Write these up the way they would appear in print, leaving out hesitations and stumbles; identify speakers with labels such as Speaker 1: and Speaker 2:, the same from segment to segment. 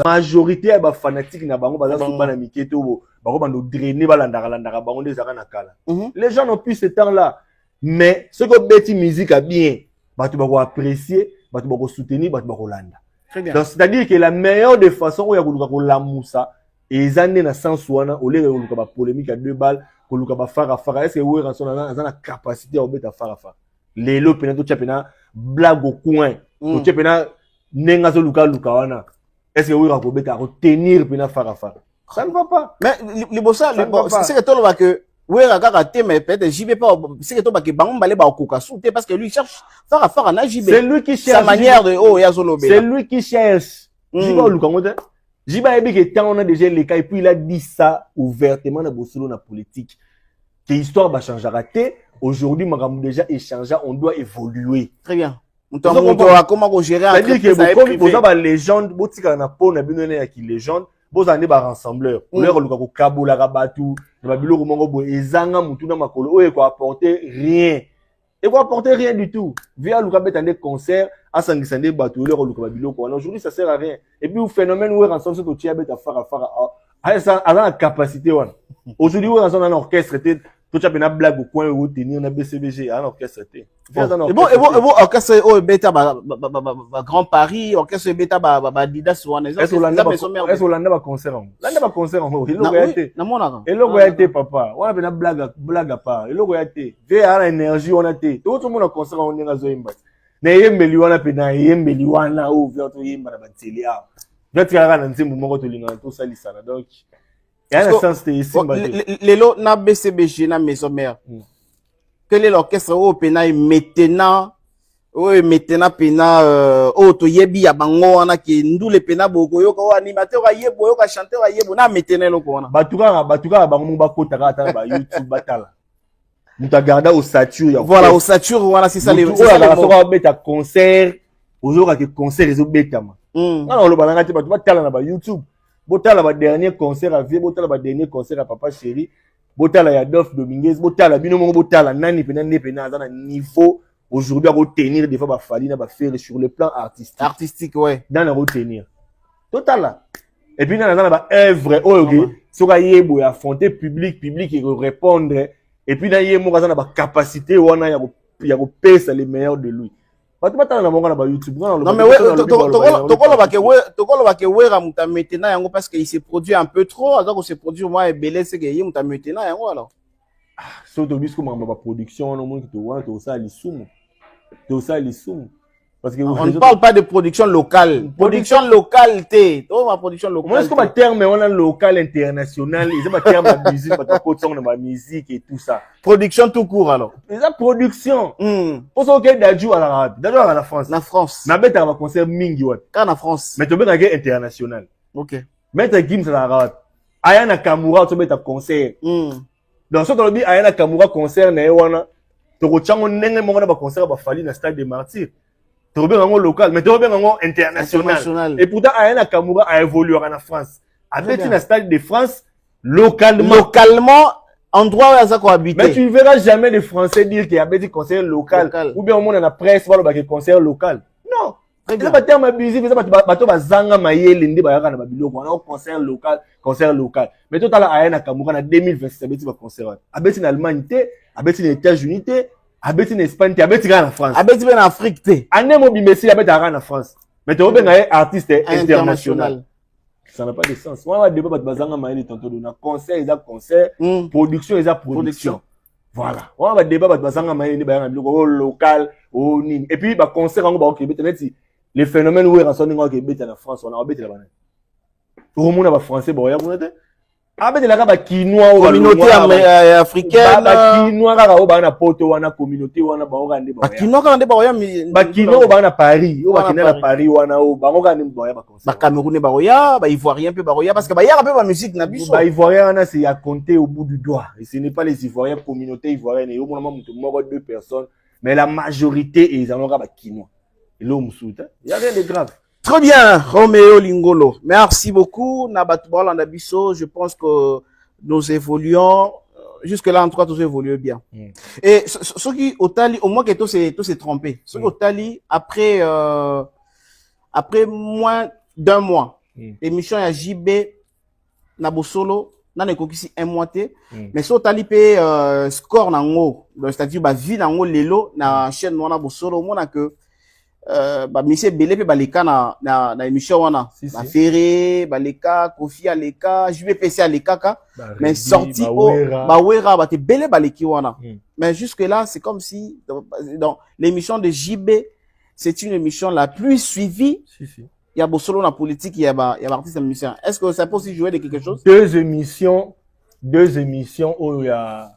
Speaker 1: majorité ya ba fanatique na bango baza souvent na miketo bango bando drainer balandaka bango des zaka na kala. Les gens n'ont plus ce temps là. Mais ce que beti musique a bien, batu bako apprécier, batu bako soutenir, batu bako landa.
Speaker 2: Très bien.
Speaker 1: Donc c'est-à-dire que la meilleure des façons où ya koluka ko lamusa et zande na sens wana au lieu koluka ba polémique à 2 balles, koluka ba fara est-ce que we ranson na capacité à obeta fara. Lelo pena to chapena blague au coin, to chapena nenga zo luka wana. Est-ce que we rakobeta retenir pena fara. Ça ne va pas.
Speaker 2: Mais libosa c'est que toi que oui, mais peut-être j'y vais pas. C'est que toi, parce que lui cherche faire un JB.
Speaker 1: C'est lui qui cherche.
Speaker 2: Sa manière de
Speaker 1: c'est lui qui cherche. Jiba Ebi que tant on a déjà les cas et puis il a dit ça ouvertement dans Bossolo na politique. Que l'histoire va changer à rater. Aujourd'hui, nous déjà échangé, on doit évoluer.
Speaker 2: Très bien. Comment gérer un
Speaker 1: truc. C'est-à-dire que vous avez la légende, vous avez na pon na bino na qui légende. Vous avez des rassembleurs. Vous avez des kabula rabatu. Vous avez des ezanga mutuna makolo. Vous n'avez apporter rien. Et vous apporter rien du tout. Via le cabet des concerts, à sangisande batu le rolu kabilo quoi. Aujourd'hui ça sert à rien. Et puis le phénomène où ransom c'est au tiabet à fara. Ça a la capacité one. Aujourd'hui où ransom un orchestre tout ça na blague au coin où tenir na BCBG un orchestre té.
Speaker 2: Et bon orchestre au beta Grand Paris, orchestre beta Adidas one.
Speaker 1: Est-ce que l'anda va concert en? L'anda va concert en. Il logo été. Et logo été papa. On a bien blague à part. Et logo été. Via la énergie on a été. Tout le monde a concert on est ngazo imba. Na yembeli wana pena yembeli wana au via to yemba na bateli a. Veut ya na nzembo moko to linga to salisana donc. Il y a un sens de ici.
Speaker 2: Les lots na BCBG na maison mère. Quel est l'orchestre au pena maintenant? Oui, maintenant pena to yebi ya bango wana ki ndule pena boko yo ko animateur a yebo yo ka chanteur a yebo na maintenant loko wana.
Speaker 1: Batuka bango ba kota ka ba YouTube batala. Muta garda au Satur ya.
Speaker 2: Voilà au Satur wana c'est ça les.
Speaker 1: On va beta concert. Aujourd'hui que concert les obetama. Non le balanga te batu batala na ba YouTube. Botala ba dernier concert à vie, botala ba dernier concert à Papa Chéri, botala ya Dolph Dominguez, botala bino mongo botala nani pena dans un niveau aujourd'hui à retenir des fois ba fali na ba faire sur le plan artistique.
Speaker 2: Artistique ouais.
Speaker 1: Dans le retenir. Total. Et puis dans ba œuvre oyoge, soka yebo ya affronter public et répondre et puis dans yemo dans ba capacité wana ya ko pesa les meilleurs de lui. Non
Speaker 2: mais ouais, tokolo ba ke wera muta maintenant yango parce qu'il se produit un peu trop, alors que se produit moi et belé c'est que yi muta maintenant yango alors.
Speaker 1: So to bisco ma production no monde qui to wana to ça lisumu. To ça lisumu. Parce que
Speaker 2: on ne parle pas de production locale. Production locale té. Oh ma production locale.
Speaker 1: Moi est-ce que ma terme on a local international, ils ma terme de musique, pas de son de ma musique et tout ça.
Speaker 2: Production tout court alors.
Speaker 1: La production. Pour ça que Dadju à la France.
Speaker 2: La France.
Speaker 1: Na beta va concert mingi wat.
Speaker 2: Quand en France.
Speaker 1: Mais to beta international.
Speaker 2: OK.
Speaker 1: Mettre Gims à la rade. Ayana Kamura to beta concert. Donc ça to bi Ayana Kamura concert na wana. To ko chango ndenge mo na ba concert ba fali na stade des Martyrs. Tu bien en local, mais tu bien en international. Et pourtant, Ayana Kamura a évolué en France. Avec une stade de France, localement, endroit où ça cohabite. Mais tu ne verras jamais les Français dire qu'il y a des concerts local. Ou bien au monde, on a presse, voilà, des concerts local. Non. C'est pas terme musique, c'est pas zanga maye lindi ba yaka na babilo on a concert local. Mais tout à l'heure Ayana Kamura en 2026 abeti ba concert. Abeti en Allemagne, abeti aux États-Unis, abeti en Espagne, abeti en France.
Speaker 2: Abeti en Afrique té.
Speaker 1: Ane mo bimesi abeti en France. Mais tu bien un artiste international. Ça n'a pas de sens. On va débat bazanga maye tantôt na concert, ils a concert, production, ils a production. Voilà. On va débat bazanga maye ni ba yaka biloko local, au nini. Et puis ba concert ngo ba OK, beti les phénomènes où ils sont en France, on a embêté là-bas. Tout le monde a français, bon, il y a un peu de Kinois,
Speaker 2: communauté africaine,
Speaker 1: Kinois, na poto, na communauté, na baorande,
Speaker 2: Kinois,
Speaker 1: Kinois, na Paris, na Paris, na baorande,
Speaker 2: Cameroun, baroya, Ivoirien, baroya, parce que il y a un peu de musique, na biso.
Speaker 1: Ivoirien, c'est à compter au bout du doigt. Et ce n'est pas les Ivoiriens, communauté ivoirienne, et au moins, deux personnes, mais la majorité, ils en ont Kinois. Il y a rien de grave.
Speaker 2: Très bien, Roméo Lingolo. Merci beaucoup. Je pense que nous évoluons. Jusque-là, en tout cas, tous évoluent bien. Et ceux qui, au moins que tous s'est trompé. Ceux qui, après moins d'un mois, émission ya JB na bosolo na nekokisi un mois te mais so tali pe score nango c'est-à-dire ba vie nango lelo na chaîne wana bosolo mona que ba monsieur belé pe baleka na émission wana ba ferré baleka Kofi aleka JB PC aleka ka mais sorti ba wera ba te belé baleki wana mais jusque là c'est comme si dans l'émission de JB c'est une émission la plus suivie. Il y a Bossolo la politique, il y a artiste et musicien. Est-ce que ça peut aussi jouer de quelque chose?
Speaker 1: Deux émissions où il y a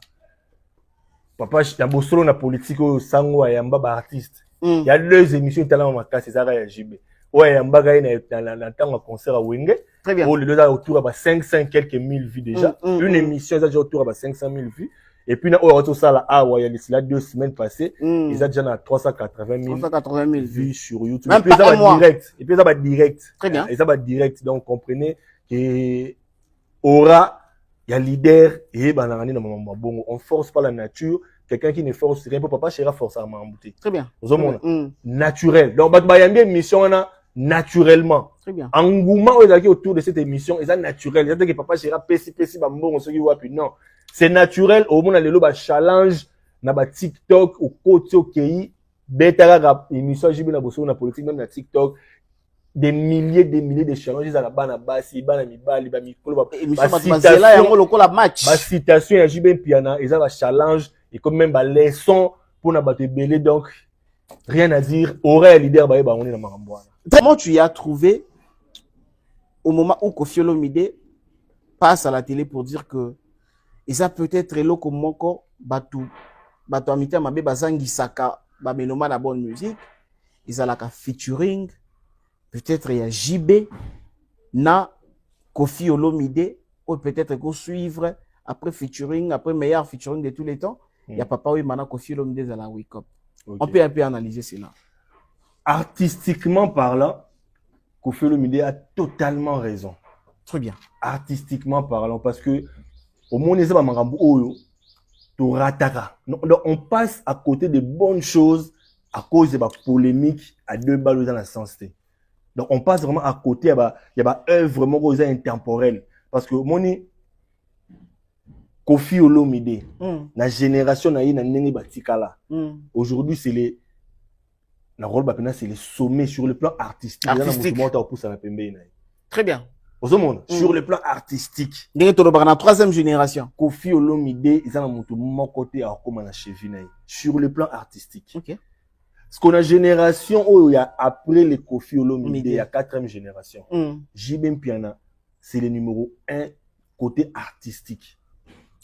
Speaker 1: papa, il y a Bossolo la politique où Sango et Yamba artiste. Il y a deux émissions tellement marquées, c'est ça et JB. Ouais, Yamba gagne dans temps concert à Wenge.
Speaker 2: Très bien.
Speaker 1: Où le deux autour à 500 quelques mille vues déjà. Une émission déjà autour à 500 000 vues. Et puis, on a tout ça là, il y a là 2 semaines passées, ils ont déjà 380 000 vues sur YouTube.
Speaker 2: Même pas un mois.
Speaker 1: Et puis, ça va direct.
Speaker 2: Très bien.
Speaker 1: Et ça va direct. Donc, comprenez que aura, il y a leader, et on force pas la nature. Quelqu'un qui ne force rien, papa chéra force à m'embouter.
Speaker 2: Très bien.
Speaker 1: Naturel. Donc, il y a une émission, naturellement.
Speaker 2: Très bien.
Speaker 1: Engouement autour de cette émission, c'est naturel. C'est-à-dire que papa chéra pessi, bambon, ceux qui voient, puis non. C'est naturel, au moins, le challenge, na ba TikTok, au côté, au pays, bêta, émission, j'ai bien la na politique, même na TikTok, des milliers de challenges, ils ont la bana bassi, bana mibali, ba mikolo, ba citation, ya jiben piana, ils ont la challenge, et comme même ba leçon, pour na ba te belé, donc, rien à dire, aurait leader, ba on est na maramboana.
Speaker 2: Comment tu y as trouvé, au moment où Kofi Olomide passe à la télé pour dire que et ça peut-être loko moko batu amité mabe bazangi saka ba meloma na bonne musique ils a la featuring peut-être il y a JB na Kofi Olomide ou peut-être qu'on suivre après featuring après meilleur featuring de tous les temps il y a papa oui mana Kofi Olomide dans la wake up on peut un peu analyser cela
Speaker 1: artistiquement parlant Kofi Olomide a totalement raison
Speaker 2: très bien
Speaker 1: artistiquement parlant parce que au moins, on passe à côté de bonnes choses à cause de la polémique à 2 balles dans la sensité. Donc, on passe vraiment à côté, il y a œuvre vraiment intemporelle. Parce que, Kofi Olomide, la génération, aujourd'hui, c'est les sommets sur le plan artistique.
Speaker 2: Très bien.
Speaker 1: Sur le plan artistique.
Speaker 2: La 3e génération.
Speaker 1: Kofi Olomide, ils ont mon côté à comme sur le plan artistique.
Speaker 2: Okay.
Speaker 1: Parce qu'on a génération où il y a après les Kofi Olomide, il y a 4e génération. JB Piana, c'est le numéro 1 côté artistique.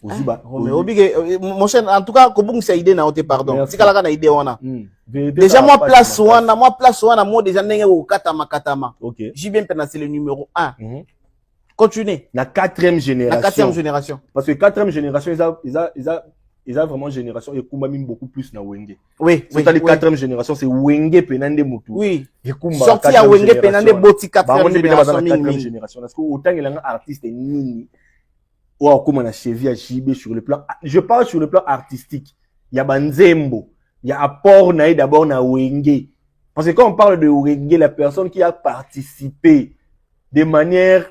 Speaker 2: Mon cher, en tout cas, comment c'est idée na ote pardon. Si kala na idée wana. Déjà moi place wana moi déjà n'engue au katama.
Speaker 1: OK.
Speaker 2: JB Piana c'est le numéro 1. Continuez.
Speaker 1: La 4e génération.
Speaker 2: La 4e génération.
Speaker 1: Parce que 4e génération ils ont vraiment génération et kumba même beaucoup plus na Wenge.
Speaker 2: Oui.
Speaker 1: C'est la 4e génération, c'est Wenge Penande Mutu.
Speaker 2: Oui. Sorti à Wenge Penande Boti
Speaker 1: 4e génération. Parce que autant il y a un artiste nini ou comme na cheville à JB sur le plan je parle sur le plan artistique. Il y a Banzembo, il y a apport na d'abord na Wenge. Parce que quand on parle de Wenge, la personne qui a participé de manière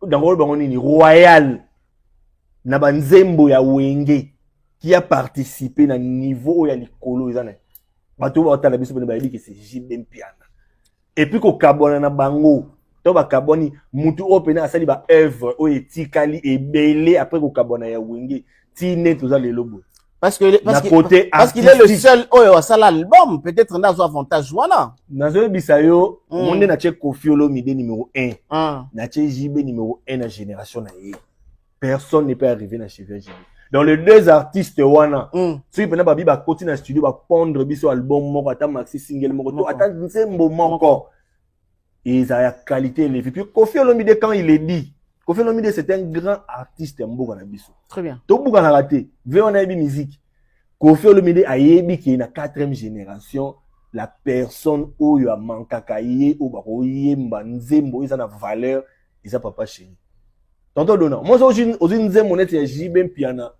Speaker 1: dans le royal na Banzembo ya Wenge qui a participé na niveau ya likolo ezana bato ba otala biso ba dit que c'est JB Piana et puis ko kabona na bango to ba kaboni mutu opena asali ba œuvre o etikali ebele après ko kabona ya Wenge tine toza le lobo
Speaker 2: parce qu'il est le seul oyo asala album peut-être nazo avantage wana
Speaker 1: nazo bisayo monde na che Kofi Olomide numéro 1 na che JB numéro 1 na génération na ye personne n'est pas arrivé na cheville JB. Dans les deux artistes wana ceux qui babi ba continue na studio ba pondre biso album moko ata maxi single moko ata nzembo moko et ça a qualité les puis Kofi Olomide quand il est dit Kofi Olomide c'est un grand artiste mboka na biso
Speaker 2: très bien
Speaker 1: to buka na raté ve on a bi musique Kofi Olomide a yebi qui na 4e génération la personne oyo a mankaka ye o ba ko yemba nzembo isa na valeur isa papa chéri tonton dona moi aujourd'hui nzembo net ya JB Piana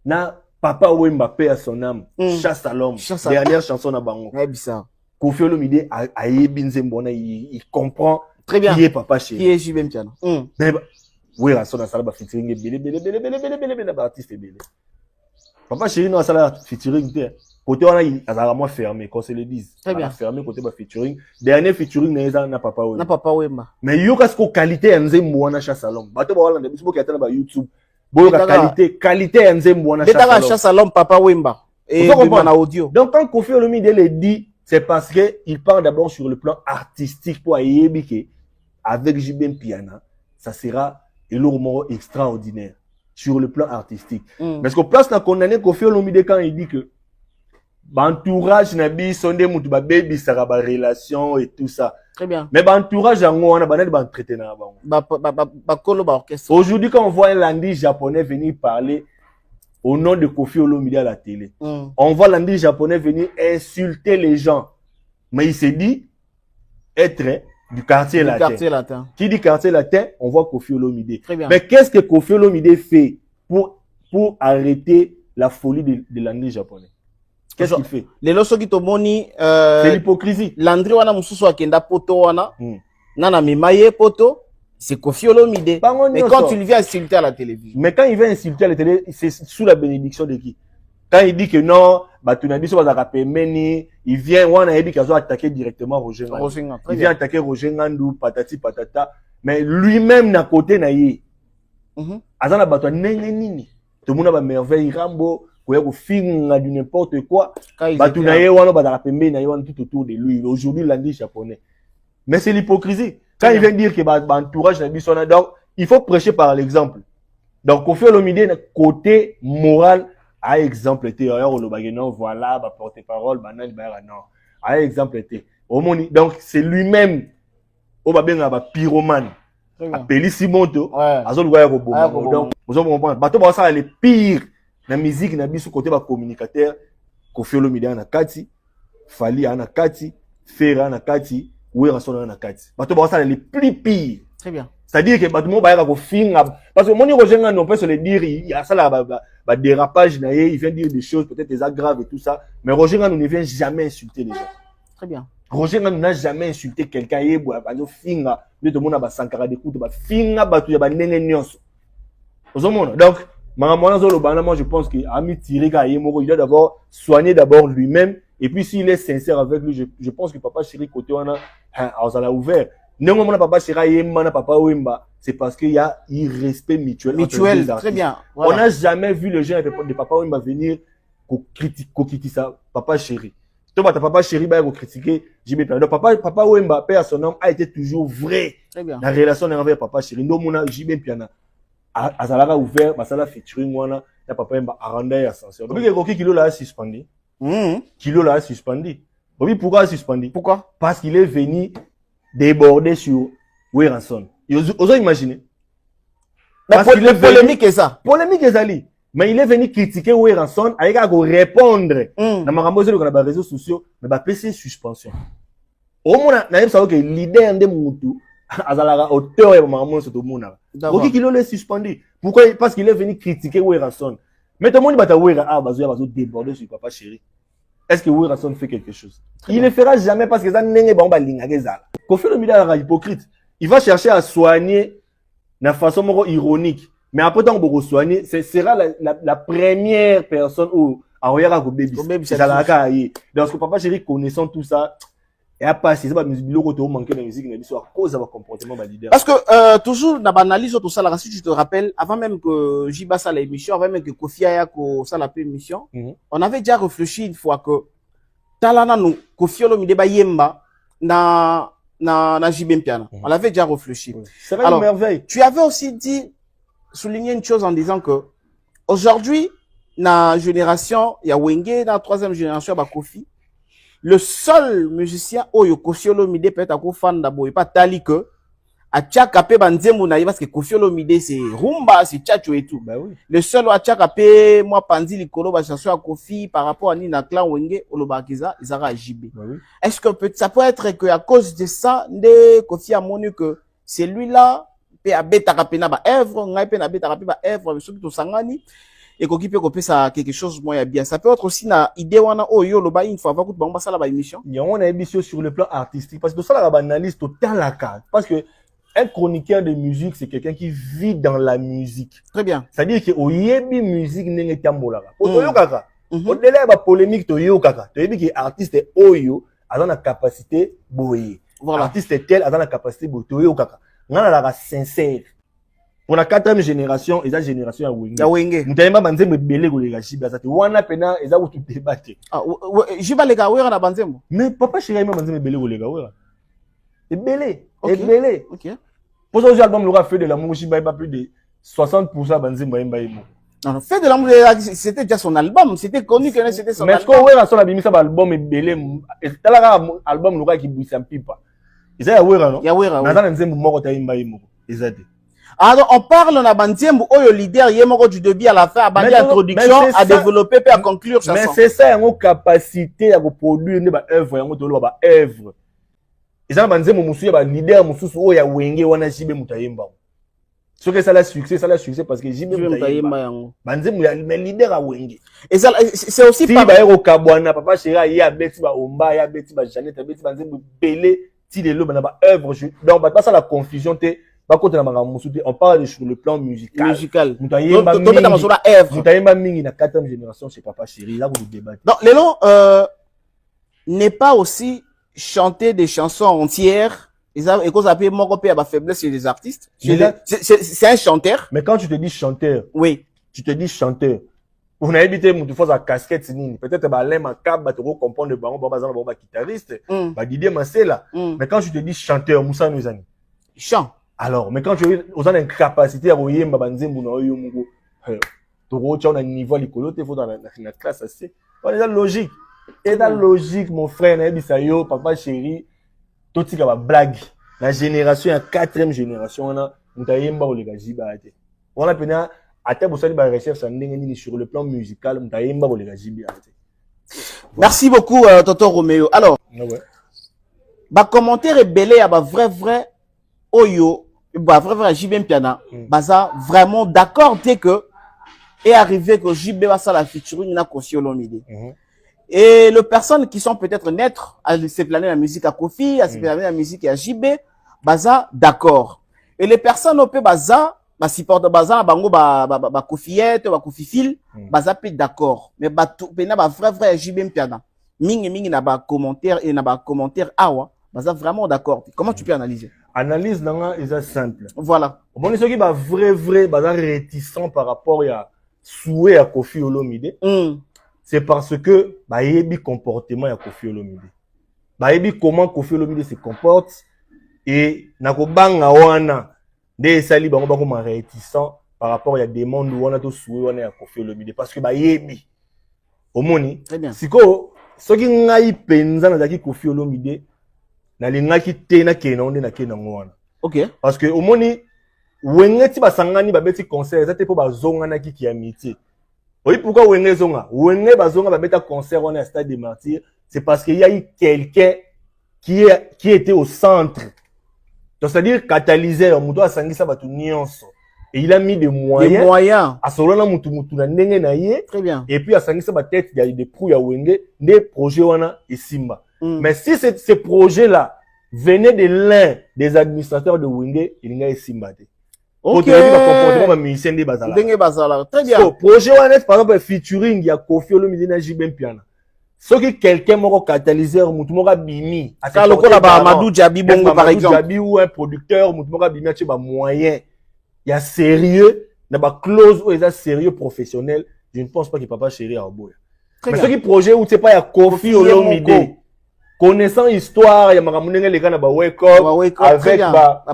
Speaker 1: na papa Wemba paix à son âme chasse à l'homme dernière chanson na bango
Speaker 2: ouais bizarre
Speaker 1: Kofi Olomide a yebi nzembo na il comprend
Speaker 2: Très bien.
Speaker 1: Qui est Papa Chéri.
Speaker 2: Qui est JB Mpiana.
Speaker 1: Mais oui, à son asala ba featuring belé artiste belé. Papa Chéri no asala featuring te. Côté on a azala moi fermé quand se le disent.
Speaker 2: Très bien.
Speaker 1: Fermé côté ba featuring. Dernier featuring na Papa Wemba.
Speaker 2: Na Papa Wemba.
Speaker 1: Mais yo kas ko qualité ya nzembo wana cha salon. Bato ba wala ndebisi bo kiatana ba YouTube. Bo ka qualité ya nzembo wana cha salon.
Speaker 2: Betaka cha salon Papa Wemba. Et na audio.
Speaker 1: Donc quand Koffi Olomide le dit, c'est parce que il parle d'abord sur le plan artistique pour ayebike avec JB Mpiana, ça sera énormément extraordinaire sur le plan artistique. Parce que place na condamné Koffi Olomide quand il dit que entourage na bi sonde mutu ba baby sara ba relation et tout ça.
Speaker 2: Très bien.
Speaker 1: Mais entourage yango wana banani ba traiter na bango.
Speaker 2: Ba kolo ba orchestre.
Speaker 1: Aujourd'hui quand on voit un lundi japonais venir parler au nom de Koffi Olomide à la télé. On voit l'andi japonais venir insulter les gens. Mais il s'est dit être du quartier latin. Qui dit quartier latin, on voit Koffi Olomide.
Speaker 2: Très bien.
Speaker 1: Mais qu'est-ce que Koffi Olomide fait pour arrêter la folie de l'andi japonais? Qu'est-ce qu'il fait?
Speaker 2: Les loso qui tomoni
Speaker 1: c'est l'hypocrisie.
Speaker 2: Landry wana mususu akenda poto wana. Nana mimaye poto. C'est Koffi Olomide. Mais quand tu le viens insulter à la télévision.
Speaker 1: Mais quand il vient insulter à la télé, c'est sous la bénédiction de qui? Quand il dit que non, il vient, on a dit qu'il a attaqué directement Roger Ngandou. Il vient attaquer Roger Ngandou, patati patata. Mais lui-même, n'a côté naïe. Azana batwa nini. Tout le monde a merveille Rambo. Ou film du n'importe quoi. Batu naïe, on a battu naïe, tout autour de lui. Aujourd'hui, l'andi japonais. Mais c'est l'hypocrisie. Quand il vient dire que entourage n'a pas donc il faut prêcher par l'exemple. Donc Koffi Olomide côté moral à exemple était voilà ba porte-parole banal ba non à exemple était donc c'est lui-même au ba benga ba pyromane appelé Simonto azol goya ko bon donc vous comprenez bato ba ça les pires na musique na biso côté ba communicateur Koffi Olomide na kati Fally na kati Fera na kati oui, on a quatre. Bato ba ça les plus pires.
Speaker 2: Très bien.
Speaker 1: C'est-à-dire que bato mo ba ya ko finga parce que moni Roger Ngandou on peut se le dire il y a ça là ba dérapage na il vient dire des choses peut-être des aggraves et tout ça mais Roger Ngandou ne vient jamais insulter les gens.
Speaker 2: Très bien.
Speaker 1: Roger Ngandou n'a jamais insulté quelqu'un yebo ba zo finga de tout monde ba sankara de coups ba finga bato ya ba ndenge nyonso. Ozomona donc Maman Zolo Banama je pense que Ami Tirega Yemoro il doit d'abord soigner d'abord lui-même. Et puis s'il est sincère avec lui, je pense que Papa Chéri côté on a ouvert. Non, mon Papa Chéri Yemana Papa Wemba, c'est parce qu'il y a un respect mutuel.
Speaker 2: Mutuel, très bien.
Speaker 1: Voilà. On n'a jamais vu le jeune de Papa Wemba venir critiquer ça, Papa Chéri. Toi, Papa Chéri va critiquer JB Mpiana. Donc Papa Wemba, père à son nom, a été toujours vrai.
Speaker 2: Très bien.
Speaker 1: La relation avec Papa Chéri. Donc mon JB Mpiana. Azalaka ouvert, basala featuring wana, ya Papa Wemba aranda ya ascenseur. Donc Koki Kilo l'a suspendu. Kilo l'a suspendu. Oui, pourquoi suspendu?
Speaker 2: Pourquoi?
Speaker 1: Parce qu'il est venu déborder sur Weranson. Vous imaginez?
Speaker 2: Parce qu'il est polémique et ça.
Speaker 1: Polémique et ça. Mais il est venu critiquer Weranson avec à répondre. Dans ma ramose sur les réseaux sociaux, mais bah PC suspension. Au moins, naïm ça que l'idée de Moutou, azalaka auteur et maman sur tout le monde. Koki Kilo l'a suspendu. Pourquoi? Parce qu'il est venu critiquer Weranson. Mais tout le monde va Weranson déborder sur Papa Chéri. Est-ce que Weranson fait quelque chose? Il ne le fera jamais parce que ça n'est pas un Koffi Olomide est hypocrite. Il va chercher à soigner de façon ironique. Mais après, tant qu'on soigner, ce sera la première personne où à regarder baby. C'est la caille. Donc, Papa Chéri connaissant tout ça, et après, c'est pas musique, l'autre manquer de musique, mais à cause de leur comportement leader.
Speaker 2: Parce que toujours dans l'analyse tout ça, si tu te rappelles, avant même que Jiba ça l'émission, avant même que Koffi Aya ça la émission, on avait déjà réfléchi une fois que talana nous Koffi Olomide ba yemba na JB Mpiana. On avait déjà réfléchi.
Speaker 1: C'est une merveille.
Speaker 2: Tu avais aussi souligné une chose en disant que aujourd'hui, dans la génération, il y a Wenge, dans la troisième génération, bah Koffi. Le seul musicien oyo Koffi Olomide peut-être un fan d'abord et pas tali que à Tchakapé banzemu na parce que Koffi Olomide c'est rumba c'est tchatcho et tout.
Speaker 1: Bah oui.
Speaker 2: Le seul à Tchakapé moi pandi likolo ba chanson à Koffi par rapport à Nina Clan Wenge Olobakiza Izara JB.
Speaker 1: Bah oui.
Speaker 2: Est-ce que ça peut être que à cause de ça de Koffi a monu que c'est lui là pe abeta kapena ba œuvre ngai pe na beta kapena ba œuvre mais surtout sangani et qu'on peut ça quelque chose moins bien. Ça peut être aussi na idée wana oh yo loba une fois va coûte bango ça la émission.
Speaker 1: Il y a une émission sur le plan artistique parce que ça la analyse total la carte parce que un chroniqueur de musique c'est quelqu'un qui vit dans la musique.
Speaker 2: Très bien.
Speaker 1: C'est-à-dire que oyebi musique nenge tambolaka. Oyo kaka. Au-delà ba polémique to yo kaka. To yebi que artiste oyo a la capacité boyer.
Speaker 2: Voilà.
Speaker 1: Artiste tel a la capacité boyer to yo kaka. Ngana la sincère. Pour la 4e génération, et la génération à Wenge.
Speaker 2: Ya Wenge.
Speaker 1: Mutaima banzembo belé ko lega shiba ça te wana pena eza ko tout débattre.
Speaker 2: Ah jiba lega wera na banzembo.
Speaker 1: Mais papa chéri ma banzembo belé ko lega wera. Et belé, et belé.
Speaker 2: OK.
Speaker 1: Pour ça album l'aura fait de l'amour shiba pas plus de 60% banzembo yemba yemo.
Speaker 2: Non, fait de l'amour c'était déjà son album, c'était connu que c'était son album.
Speaker 1: Mais est-ce qu'on wera sur la bimisa album et belé et tala album l'aura qui bouissa pipa. Isa ya wera non?
Speaker 2: Ya wera.
Speaker 1: Na nzembo moko ta yemba yemo. Ezade.
Speaker 2: Alors, on parle na bandiembo oyo leader yemoko du début à la fin, à bandi introduction, à développer puis à conclure chanson.
Speaker 1: Mais c'est ça une capacité à produire une œuvre, une œuvre. Et ça bandiembo musu ya ba leader musu oyo ya Wenge wana jibe mutayemba. Ce que ça la succès parce que jibe mutayemba yango. Bandiembo ya leader à Wenge. Et ça c'est aussi pas ba ero kabwana papa chéri ya beti ba omba ya beti ba Janet beti bandiembo belé ti lelo ba œuvre. Donc pas ça la confusion te. On parle sur le plan musical. Mutayemba mingi na 4e génération chez papa chéri là vous débattez.
Speaker 2: Donc Lélo n'est pas aussi chanter des chansons entières et qu'on appelle moko pe ba faiblesse chez les artistes. C'est un chanteur.
Speaker 1: Mais quand tu te dis chanteur,
Speaker 2: oui,
Speaker 1: tu te dis chanteur. On a évité mutu faut sa casquette nini. Peut-être ba lema kab ba to comprendre le baron ba guitariste, ba Didier Massela. Mais quand tu te dis chanteur Moussa Nozani.
Speaker 2: Chant.
Speaker 1: Alors, mais quand tu as une capacité à voyer Mbabanzembo na oyo mugo, tu vois un niveau likolo te faut dans la classe assez. On est dans logique. Et dans logique mon frère na bisayo papa chéri, tout tika ba blague. La génération la 4e génération on mutayemba o lega jiba ate. On a pena ate bosali ba recherche ndenge sur le plan musical mutayemba o lega jiba ate.
Speaker 2: Merci beaucoup tonton Roméo. Alors, ba commentaire est belé à ba vrai oyo bah vrai JB Piana baza vraiment d'accord dès que est arrivé que JB va ça la featuring na Koffi Olomide. Et les personnes qui sont peut-être naîtres à se planer la musique à Koffi, à se planer la musique à JB, baza d'accord. Et les personnes au peu baza ba support baza bango ba Koffiette, ba Koffi Fil, baza peu d'accord. Mais ba tout pena ba vrai JB Piana. Mingi na ba commentaire et na ba commentaire awa, baza vraiment d'accord. Comment tu peux analyser?
Speaker 1: Analyse nanga est simple.
Speaker 2: Voilà.
Speaker 1: Bon, ceux qui va vrai, bazar réticent par rapport à souhait à Koffi Olomide. C'est parce que bah yebi comportement ya Koffi Olomide. Bah yebi comment Koffi Olomide se comporte et nako banga wana de sali bango bako ma réticent par rapport à demande wana to souhait wana ya Koffi Olomide parce que bah yebi omoni siko soki ngai penza na zaki Koffi Olomide na lingaki te na kena onde na kena ngwana.
Speaker 2: OK.
Speaker 1: Parce que au moni Wenge ti basangani ba beti concert ça te po bazonga na ki amitié. Oui pourquoi Wenge zonga? Wenge bazonga ba beta concert on est à Stade des Martyrs, c'est parce qu'il y a eu quelqu'un qui était au centre. Donc c'est-à-dire catalyseur muto asangisa batu nyonso. Et il a mis des moyens. À solona mutu na ndenge na ye.
Speaker 2: Très bien.
Speaker 1: Et puis asangisa ba tête de prou ya Wenge des projets wana et Simba. Mais si ce projet-là venait de l'un des administrateurs de Wenge, il n'y a pas Simba.
Speaker 2: Ok.
Speaker 1: Très bien. So, projet honnête, par exemple, featuring, il y a Koffi Olomide na JB Piana. Ce qui quelqu'un m'a catalyseur, m'a bimi.
Speaker 2: Ça, le coup Amadou Djabi Bongo, par exemple.
Speaker 1: Djabi ou un producteur, m'a bimi, il y a moyen. Il y a sérieux, il y a clause où il y a sérieux professionnel. Je ne pense pas qu'il papa chéri à Oboya. Mais ce qui projet où c'est pas, il y a Koffi Olomide. Connaissant histoire, il y a Maramounenge les gars na ba wake up avec ba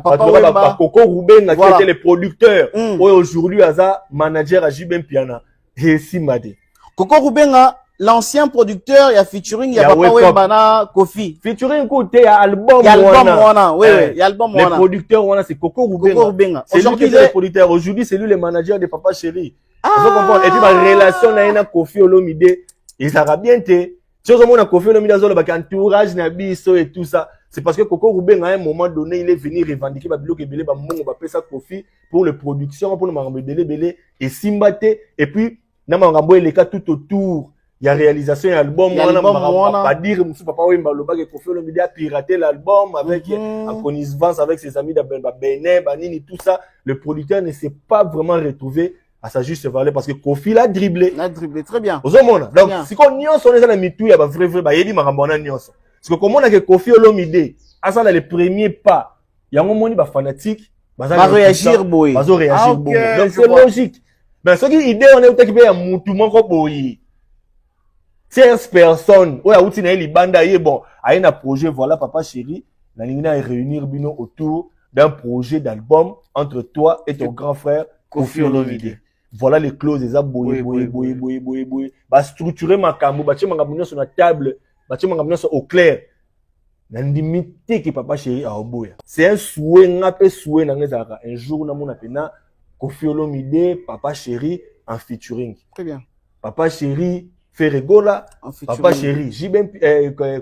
Speaker 1: Coco Rubenga qui était le producteur. Aujourd'hui aza manager à JB Piana et Simade.
Speaker 2: Coco Rubenga l'ancien producteur, il y a featuring, il y a Papa Wemba na Koffi.
Speaker 1: Featuring côté album.
Speaker 2: Il y a album wana. Oui, il y a album wana.
Speaker 1: Le producteur wana c'est Coco Rubenga. C'est lui qui est le producteur. Aujourd'hui c'est lui le manager de Papa Chéri. Vous comprenez? Et puis ma relation na Koffi Olomide, il sera bien té. Si on a Koffi Olomide dans le entourage Nabiso et tout ça, c'est parce que Coco Rubenga à un moment donné, il est venu revendiquer Babilo Kebele, Bamongo, Bapé sa Koffi pour les productions, pour le Marambé Belé et Simbate. Et puis, na makambo eleka tout autour ya réalisation ya album wana pas dire musu papa Wemba lobaka Koffi Olomide a piraté l'album avec en connivence avec ses amis de Benin banini tout ça. Le producteur ne s'est pas vraiment retrouvé à sa juste valeur parce que Koffi l'a dribblé
Speaker 2: très bien.
Speaker 1: Donc si on nyonso on est dans mitou ya ba vrai ba yeli makambo wana nyonso parce que comment on a que Koffi Olomide à ça dans les premiers pas yango moni ba fanatique
Speaker 2: va réagir boy.
Speaker 1: Donc c'est logique. Mais ce qui idée on est peut-être ya mutu moko boy. 16 personnes oya uti na libanda ye bon a un projet voilà papa chéri na lingina réunir bino autour d'un projet d'album entre toi et ton grand frère Koffi Olomide. Voilà les clauses des aboyé ba structurer makambo ba tchema makambo sur la table ba tchema makambo au clair na limité que papa chéri a oboya. C'est un souhait ngapé souhait na ngezaka un jour na mona pena Koffi Olomide papa chéri en featuring.
Speaker 2: Très bien.
Speaker 1: Papa chéri Ferregola, papa chéri, Jibem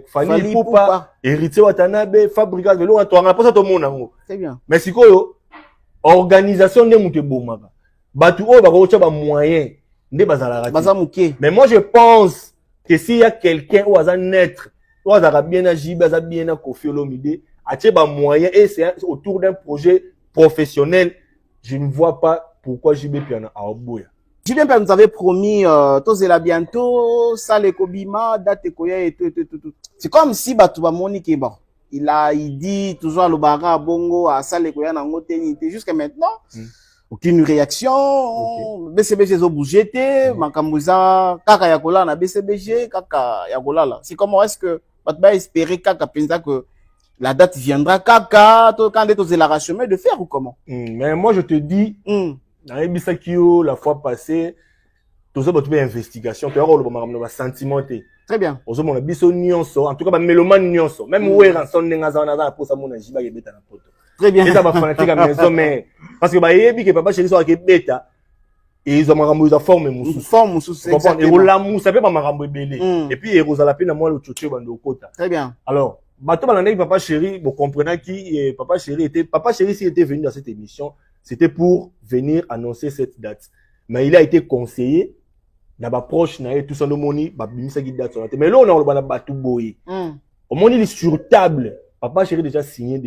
Speaker 1: Fanny Poupa, héritier Watanabe, Fabricat Velo, on a pas ça tout le monde.
Speaker 2: C'est bien.
Speaker 1: Mais si quoi organisation de mouté bomaka. Batu o ba ko ba moyen nde bazala rati. Mais moi je pense que s'il y a quelqu'un ou à naître, ou à bien à Jibé, à bien à Koffi Olomide, a ba moyen et c'est autour d'un projet professionnel, je ne vois pas pourquoi Jibé piana a Oboya.
Speaker 2: Julien Père nous avait promis, Tozela bientôt, Sale Kobima, date Koya et tout. C'est comme si Batouba Monique est bon. Il dit toujours à l'Obara, Bongo, à Sale Koya, Nangotenité, jusqu'à maintenant. Aucune réaction. BCBG, ils ont bougé, Makamouza, Kaka Yakola, na BCBG, Kaka Yakola, là. C'est comment est-ce que Batouba espérer Kaka pensa que la date viendra, Kaka, quand est Tozela rachemin de faire ou comment?
Speaker 1: Mais moi, je te dis, la fois passée, tout ça, tu investigation, tu as un sentiment.
Speaker 2: Très bien.
Speaker 1: En tout cas, mélomane nyonso. Même où est rançon n'engazana pour ça mon ajiba qui bêta na poto.
Speaker 2: Très bien.
Speaker 1: Et ça va fanatique à maison, mais parce que bah yebi que papa chéri soit qui bêta et ils ont marambo ils ont formé moussou.
Speaker 2: Forme moussou c'est
Speaker 1: exactement. Et la moussou ça fait pas marambo belé. Et puis Rosa la peine moi le tchotcho bando kota.
Speaker 2: Très bien.
Speaker 1: Alors, bateau banane papa chéri, vous comprenez qui papa chéri s'il était venu dans cette émission. C'était pour venir annoncer cette date. Mais il a été conseillé, dans ma proche, tout ça, moni, date. Mais là, on a le batou boy. Au moins, il est sur table. Papa chéri déjà signé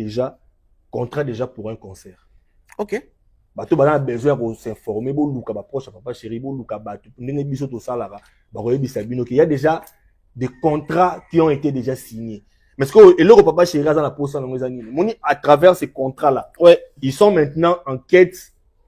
Speaker 1: contrat déjà pour un concert.
Speaker 2: Ok.
Speaker 1: Batou bana a besoin de s'informer, bon, Luka, proche, papa chéri, bon, Luka, batou, n'en biso tout ça là, il y a déjà des contrats qui ont été déjà signés. Mais ce que le papa chéri dans la poste à travers ces contrats là,
Speaker 2: ouais,
Speaker 1: ils sont maintenant en quête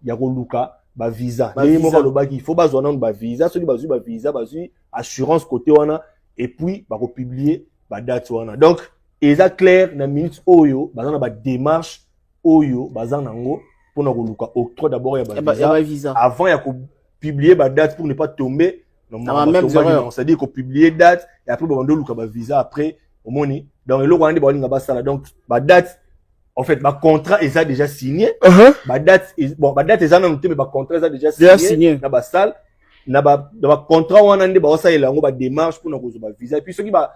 Speaker 1: yako luka ba visa. Il faut ba zona ba visa, celui ba visa, ba assurance côté wana et puis ba publier ba date wana. Donc eza clair na minute oyo ba na ba démarche oyo ba nango pour na luka octroi d'abord ya ba visa avant ya ko publier ba date pour ne pas tomber
Speaker 2: dans même erreur.
Speaker 1: C'est-à-dire qu'on publier date et après ba luka ba visa après au moni. Donc le rwanda ba linga ba sala donc ba date en fait ba contrat est déjà signé. Ba date est noté mais ba contrat est déjà signé na ba salle na ba contrat wana ndé ba osalela ngo ba démarche pour na ko ba visa et puis ceux qui ba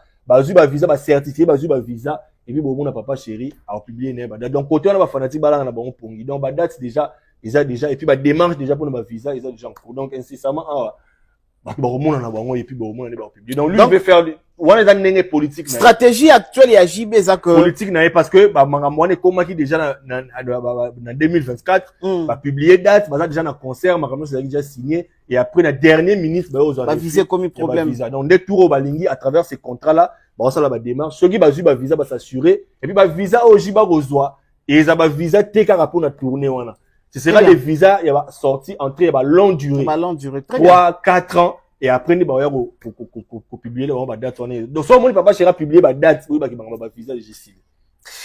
Speaker 1: visa ba certifié ba visa et puis bon na papa chéri a publié né ba date donc côté on ba fanatique ba na ba pongi donc ba date déjà et puis ba démarche déjà pour na ba visa ils ont déjà en cours donc incessamment et puis donc lui il veut faire politique
Speaker 2: stratégie actuelle et JB
Speaker 1: politique parce que makamwane comment qui déjà en 2024 va publier date va déjà dans concert makamwane c'est déjà signé et après la dernière minute
Speaker 2: va viser comme problème
Speaker 1: donc des tours au balingi à travers ces contrats là ça la démarche ceux qui va visa va s'assurer et puis visa au jiba reçoit et ça va visa TK pour la tournée wana. Ce sera des visas, il y a sorti, entrée, il y a longue durée. 3-4 ans. Et après, il va y avoir pour publier la date. Donc, soit mon papa sera publié la date, oui, il va y visa de Jessie.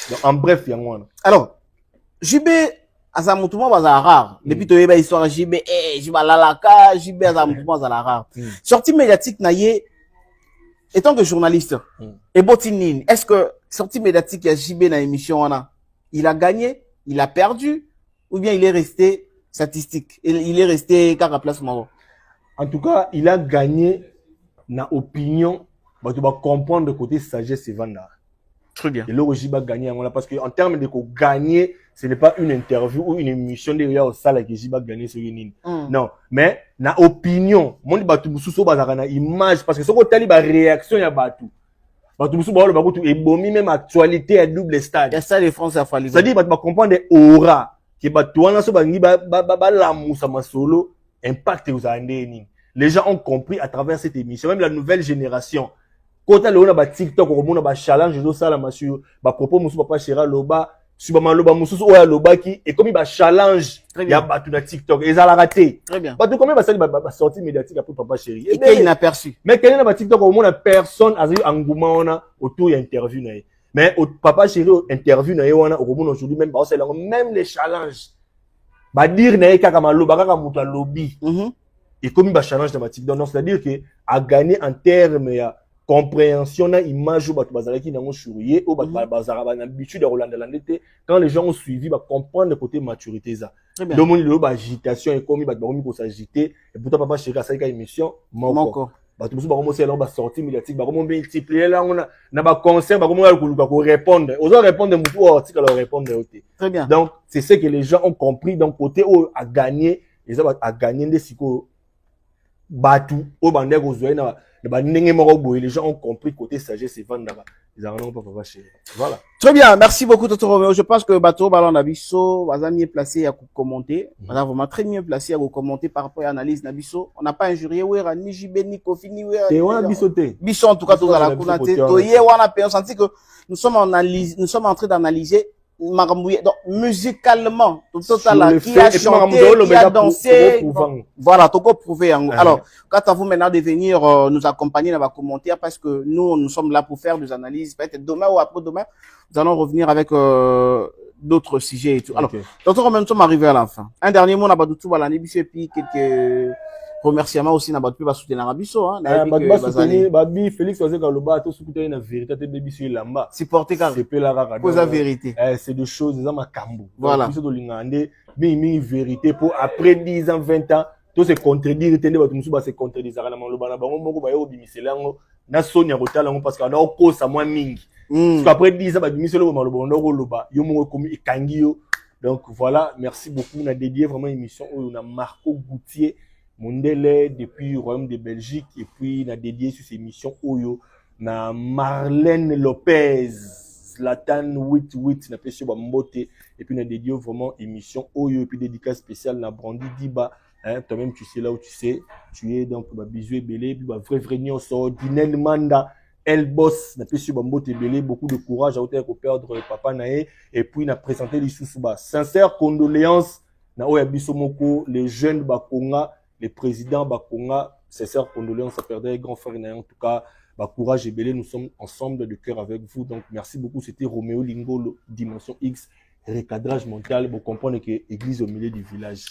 Speaker 1: Donc, en bref, il y a un.
Speaker 2: Alors, JB, Azamoutouma va rare. Depuis que tu as histoire JB, JB Lalaka, JB Azamoutouma va rare. Sortie médiatique, naïe, étant que journaliste, et Botinine, est-ce que sortie médiatique, il y a JB dans l'émission, il a gagné, il a perdu? Ou bien il est resté statistique, il est resté car à place Maro.
Speaker 1: En tout cas, il a gagné na opinion, tu vas comprendre de côté sagesse et vanda.
Speaker 2: Très bien.
Speaker 1: Et là aussi va gagner parce que en termes de gagner, ce n'est pas une interview ou une émission de au salle que va gagner sur une non, mais na opinion, mon batu mususu bazaka na image parce que ce côté ba réaction ya batu. Batu mususu ba lo ba ebomi même actualité à double stade.
Speaker 2: Il y a ça les Français à faire.
Speaker 1: C'est-à-dire batu ba comprendre aura que batu wana so bangi ba la musa masolo impact aux andeni. Les gens ont compris à travers cette émission, même la nouvelle génération. Quand on a TikTok, on a challenge, on propos musu papa Chera loba, subama loba musu oya loba qui et comme il va challenge, il y a battu na TikTok et ça l'a raté.
Speaker 2: Très bien.
Speaker 1: Battu combien va sortir médiatique après papa Chéri.
Speaker 2: Et qui est inaperçu.
Speaker 1: Mais quel est na TikTok au monde personne a eu engouement on a autour il y a interview na. Mais au papa Chéri interview na on a au monde aujourd'hui même c'est même les challenges. Ba dire na kaka maloba kaka muta lobby. Et comme il va challenge dans TikTok donc c'est-à-dire que a gagné en termes compréhension na image ou batu bazalaki nango chourier ou batu bazara na habitude de Rolanda landete quand les gens ont suivi va comprendre le côté maturité ça donc mon le agitation et comme batu bakomi ko s'agiter et pourtant papa Chéri ça émission moko batu musu bakomo c'est là ba sortie médiatique bakomo multiplier là on na ba concert bakomo ko répondre aux autres répondre mutu ou article leur répondre oté
Speaker 2: très bien
Speaker 1: donc c'est ce que les gens ont compris donc côté où a gagné les a gagné des siko batu au bande ko zoena les gens ont compris côté sagesse et vendaba. Ils n'en ont pas chez. Voilà.
Speaker 2: Très bien, merci beaucoup Toto Romeo. Je pense que Bateau Ballon Nabiso va mieux placé à commenter. On a vraiment très mieux placé à vous commenter par rapport à l'analyse Nabiso. On n'a pas injurié ni JB ni Kofi ni Bisso en tout cas tout à la Kounate. On a senti que nous sommes en train d'analyser donc musicalement tout total qui a chanté, qui a dansé, voilà, tout quoi prouver. Alors, quand vous maintenant de venir nous accompagner dans vos commentaires parce que nous sommes là pour faire des analyses. Peut-être demain ou après-demain, nous allons revenir avec d'autres sujets et tout. Alors, docteur, nous sommes arrivés à la fin. Un dernier mot, on a pas du tout voilà, et puis quelques remerciements aussi, n'a pas pu soutenir Nabiso, hein.
Speaker 1: Babi, Félix, on sait que le bas, tout ce que tu as une vérité, tu es sur l'amba.
Speaker 2: Supporter car.
Speaker 1: C'est la rara.
Speaker 2: Cause la vérité.
Speaker 1: C'est des choses, des ma cambo.
Speaker 2: Voilà.
Speaker 1: Puis, c'est de l'ingandé, mais une vérité pour après 10 ans, 20 ans, tout se contredire, tu es se contredire, ça va dans le bas, on va au bimiselango, na sonia rotalango, parce qu'on a au cause à moins ming. Parce qu'après 10 ans, bimiselango, on a au loba, yomo comme ikangio. Donc voilà, merci beaucoup. On a dédié vraiment une émission où on a Marco Goutier. Mondele depuis le Royaume de Belgique et puis on a dédié sur ces missions Oyo na Marlène Lopez Zlatan 88 na pêché Bambote et puis on a dédié vraiment émission Oyo et puis dédicace spéciale na Brandy Diba hein, toi-même tu sais là où tu es donc ba bisou et belé puis ba vrai nion so Dinel Manda El Boss na pêché Bambote belé beaucoup de courage à hauteur pour perdre papa naé et puis on a présenté les sous-souba sincères condoléances na Oya Bisomoko les jeunes Bakonga les présidents Bakonga, sincères condoléances à perdre grand frère. En tout cas, courage et belé, nous sommes ensemble de cœur avec vous. Donc, merci beaucoup. C'était Roméo Lingolo, Dimension X, recadrage mental. Vous comprenez que l'église au milieu du village.